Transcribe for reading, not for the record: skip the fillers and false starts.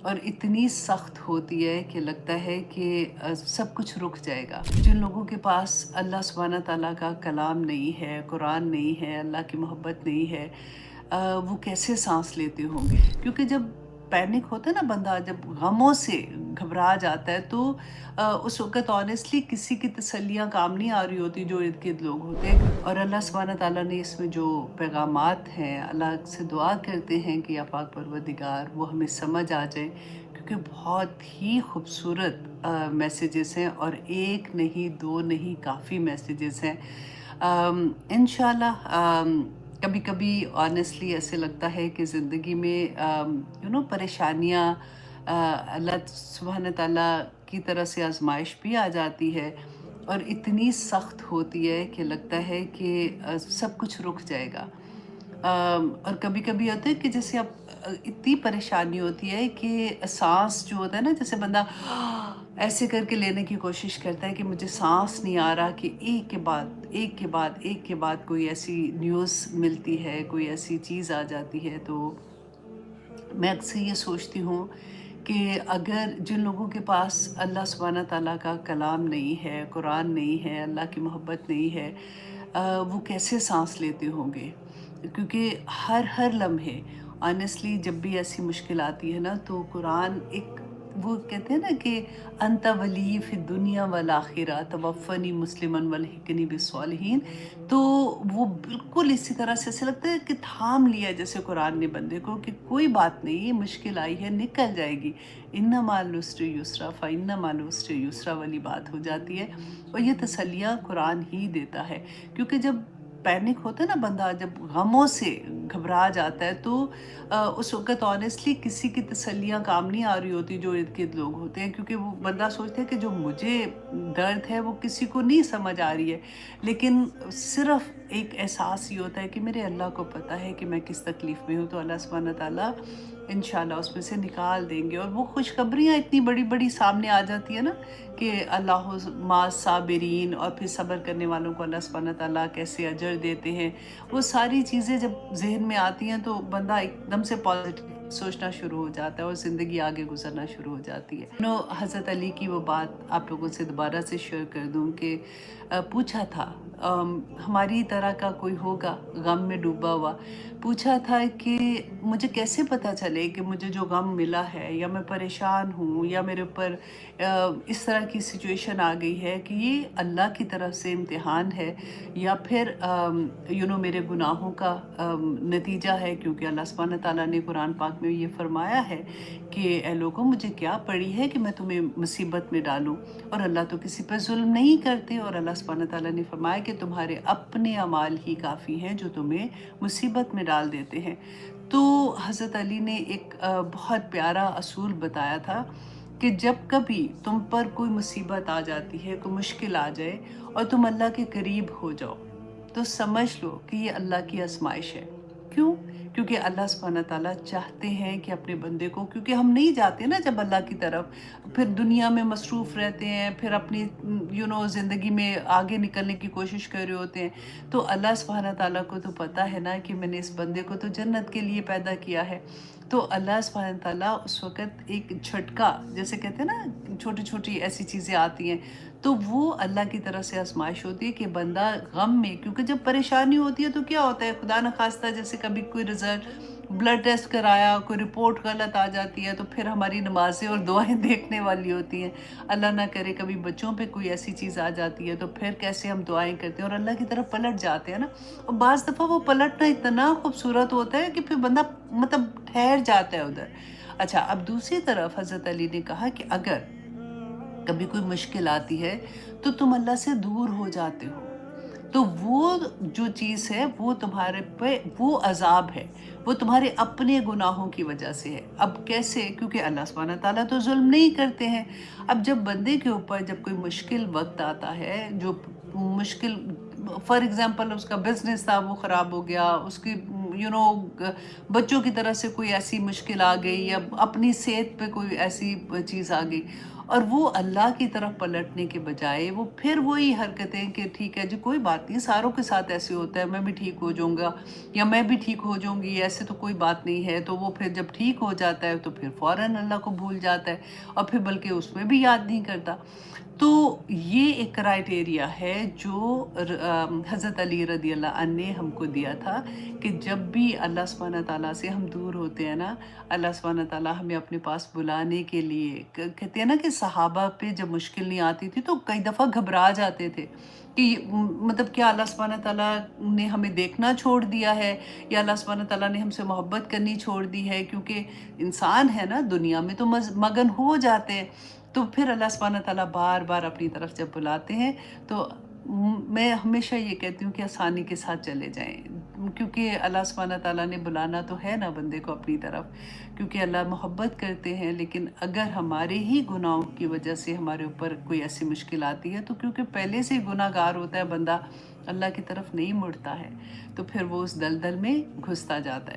اور اتنی سخت ہوتی ہے کہ لگتا ہے کہ سب کچھ رک جائے گا۔ جن لوگوں کے پاس اللہ سبحانہ تعالیٰ کا کلام نہیں ہے، قرآن نہیں ہے، اللہ کی محبت نہیں ہے، وہ کیسے سانس لیتے ہوں گے؟ کیونکہ جب پینک ہوتا ہے نا بندہ، جب غموں سے گھبرا جاتا ہے تو اس وقت آنیسٹلی کسی کی تسلیاں کام نہیں آ رہی ہوتی جو ارد گرد لوگ ہوتے ہیں۔ اور اللہ سبحانہ تعالیٰ نے اس میں جو پیغامات ہیں، اللہ سے دعا کرتے ہیں کہ یا پاک پروردگار وہ ہمیں سمجھ آ جائے، کیونکہ بہت ہی خوبصورت میسیجز ہیں، اور ایک نہیں دو نہیں کافی میسیجز ہیں۔ انشاءاللہ کبھی کبھی آنیسٹلی ایسے لگتا ہے کہ زندگی میں پریشانیاں اللہ سبحانہ تعالیٰ کی طرح سے آزمائش بھی آ جاتی ہے، اور اتنی سخت ہوتی ہے کہ لگتا ہے کہ سب کچھ رک جائے گا۔ اور کبھی کبھی ہوتا ہے کہ جیسے اب اتنی پریشانی ہوتی ہے کہ سانس جو ہوتا ہے نا، جیسے بندہ ایسے کر کے لینے کی کوشش کرتا ہے کہ مجھے سانس نہیں آ رہا، کہ ایک کے بعد ایک کے بعد ایک کے بعد کوئی ایسی نیوز ملتی ہے، کوئی ایسی چیز آ جاتی ہے۔ تو میں اکثر یہ سوچتی ہوں کہ اگر جن لوگوں کے پاس اللہ سبحانہ تعالیٰ کا کلام نہیں ہے، قرآن نہیں ہے، اللہ کی محبت نہیں ہے، وہ کیسے سانس لیتے ہوں گے؟ کیونکہ ہر لمحے آنیسٹلی جب بھی ایسی مشکل آتی ہے نا، تو قرآن ایک، وہ کہتے ہیں نا کہ انت ولی فی الدنیا والآخرہ توفنی مسلمن والحقنی بالصالحین، تو وہ بالکل اسی طرح سے ایسے لگتا ہے کہ تھام لیا جیسے قرآن نے بندے کو، کہ کوئی بات نہیں، یہ مشکل آئی ہے نکل جائے گی، ان مع العسر یسرا فإن مع العسر یسرا والی بات ہو جاتی ہے۔ اور یہ تسلیاں قرآن ہی دیتا ہے، کیونکہ جب پینک ہوتا ہے نا بندہ، جب غموں سے گھبرا جاتا ہے تو اس وقت آنیسٹلی کسی کی تسلیاں کام نہیں آ رہی ہوتی جو ارد گرد لوگ ہوتے ہیں، کیونکہ وہ بندہ سوچتا ہے کہ جو مجھے درد ہے وہ کسی کو نہیں سمجھ آ رہی ہے، لیکن صرف ایک احساس یہ ہوتا ہے کہ میرے اللہ کو پتہ ہے کہ میں کس تکلیف میں ہوں، تو اللہ سبحانہ تعالیٰ انشاءاللہ اس میں سے نکال دیں گے۔ اور وہ خوشخبریاں اتنی بڑی بڑی سامنے آ جاتی ہے نا، کہ اللہ مع صابرین، اور پھر صبر کرنے والوں کو اللہ سبحانہ تعالیٰ کیسے اجر دیتے ہیں، وہ ساری چیزیں جب ذہن میں آتی ہیں تو بندہ ایک دم سے پازیٹیو سوچنا شروع ہو جاتا ہے، اور زندگی آگے گزرنا شروع ہو جاتی ہے۔ حضرت علی کی وہ بات آپ لوگوں سے دوبارہ سے شیئر کر دوں کہ پوچھا تھا، ہماری طرح کا کوئی ہوگا غم میں ڈوبا ہوا، پوچھا تھا کہ مجھے کیسے پتہ چلے کہ مجھے جو غم ملا ہے، یا میں پریشان ہوں، یا میرے اوپر اس طرح کی سچویشن آ گئی ہے کہ یہ اللہ کی طرف سے امتحان ہے، یا پھر میرے گناہوں کا نتیجہ ہے، کیونکہ اللہ سبحانہ تعالیٰ نے قرآن پاک میں یہ فرمایا ہے کہ اے لوگوں، مجھے کیا پڑی ہے کہ میں تمہیں مصیبت میں ڈالوں، اور اللہ تو کسی پر ظلم نہیں کرتے، اور اللہ سبحانہ تعالیٰ نے فرمایا کہ تمہارے اپنے اعمال ہی کافی ہیں جو تمہیں مصیبت میں ڈال دیتے ہیں۔ تو حضرت علی نے ایک بہت پیارا اصول بتایا تھا کہ جب کبھی تم پر کوئی مصیبت آ جاتی ہے، کوئی مشکل آ جائے، اور تم اللہ کے قریب ہو جاؤ، تو سمجھ لو کہ یہ اللہ کی آزمائش ہے۔ کیوں؟ کیونکہ اللہ سبحانہ تعالیٰ چاہتے ہیں کہ اپنے بندے کو، کیونکہ ہم نہیں جاتے نا جب اللہ کی طرف، پھر دنیا میں مصروف رہتے ہیں، پھر اپنی زندگی میں آگے نکلنے کی کوشش کر رہے ہوتے ہیں، تو اللہ سبحانہ تعالیٰ کو تو پتہ ہے نا کہ میں نے اس بندے کو تو جنت کے لیے پیدا کیا ہے۔ تو اللہ سبحانہ تعالیٰ اس وقت ایک جھٹکا، جیسے کہتے ہیں نا چھوٹی چھوٹی ایسی چیزیں آتی ہیں، تو وہ اللہ کی طرف سے آزمائش ہوتی ہے کہ بندہ غم میں، کیونکہ جب پریشانی ہوتی ہے تو کیا ہوتا ہے، خدا نخواستہ جیسے کبھی کوئی رزلٹ بلڈ ٹیسٹ کرایا، کوئی رپورٹ غلط آ جاتی ہے، تو پھر ہماری نمازیں اور دعائیں دیکھنے والی ہوتی ہیں۔ اللہ نہ کرے کبھی بچوں پہ کوئی ایسی چیز آ جاتی ہے، تو پھر کیسے ہم دعائیں کرتے ہیں اور اللہ کی طرف پلٹ جاتے ہیں نا، اور بعض دفعہ وہ پلٹنا اتنا خوبصورت ہوتا ہے کہ پھر بندہ مطلب ٹھہر جاتا ہے ادھر۔ اچھا، اب دوسری طرف حضرت علی نے کہا کہ اگر کبھی کوئی مشکل آتی ہے تو تم اللہ سے دور ہو جاتے ہو، تو وہ جو چیز ہے وہ تمہارے پہ وہ عذاب ہے، وہ تمہارے اپنے گناہوں کی وجہ سے ہے۔ اب کیسے؟ کیونکہ اللہ سبحانہ تعالیٰ تو ظلم نہیں کرتے ہیں۔ اب جب بندے کے اوپر جب کوئی مشکل وقت آتا ہے، جو مشکل، فار ایگزامپل اس کا بزنس تھا وہ خراب ہو گیا، اس کی بچوں کی طرف سے کوئی ایسی مشکل آ گئی، یا اپنی صحت پہ کوئی ایسی چیز آ گئی، اور وہ اللہ کی طرف پلٹنے کے بجائے وہ پھر وہی حرکتیں کہ ٹھیک ہے جی کوئی بات نہیں، ساروں کے ساتھ ایسے ہوتا ہے، میں بھی ٹھیک ہو جاؤں گا یا میں بھی ٹھیک ہو جاؤں گی، ایسے تو کوئی بات نہیں ہے، تو وہ پھر جب ٹھیک ہو جاتا ہے تو پھر فوراً اللہ کو بھول جاتا ہے اور پھر بلکہ اس میں بھی یاد نہیں کرتا۔ تو یہ ایک کرائٹیریا ہے جو حضرت علی رضی اللہ عنہ نے ہم کو دیا تھا کہ جب بھی اللہ سبحانہ تعالیٰ سے ہم دور ہوتے ہیں نا، اللہ سبحانہ تعالیٰ ہمیں اپنے پاس بلانے کے لیے کہتے ہیں نا کہ صحابہ پہ جب مشکل نہیں آتی تھی تو کئی دفعہ گھبرا جاتے تھے کہ مطلب کیا اللہ سبحانہ تعالیٰ نے ہمیں دیکھنا چھوڑ دیا ہے یا اللہ سبحانہ تعالیٰ نے ہم سے محبت کرنی چھوڑ دی ہے، کیونکہ انسان ہے نا دنیا میں تو مگن ہو جاتے ہیں۔ تو پھر اللہ سبحانہ تعالیٰ بار بار اپنی طرف جب بلاتے ہیں تو میں ہمیشہ یہ کہتی ہوں کہ آسانی کے ساتھ چلے جائیں، کیونکہ اللہ سبحانہ تعالیٰ نے بلانا تو ہے نا بندے کو اپنی طرف، کیونکہ اللہ محبت کرتے ہیں۔ لیکن اگر ہمارے ہی گناہوں کی وجہ سے ہمارے اوپر کوئی ایسی مشکل آتی ہے تو کیونکہ پہلے سے ہی گناہ گار ہوتا ہے بندہ، اللہ کی طرف نہیں مڑتا ہے، تو پھر وہ اس دلدل میں گھستا جاتا ہے۔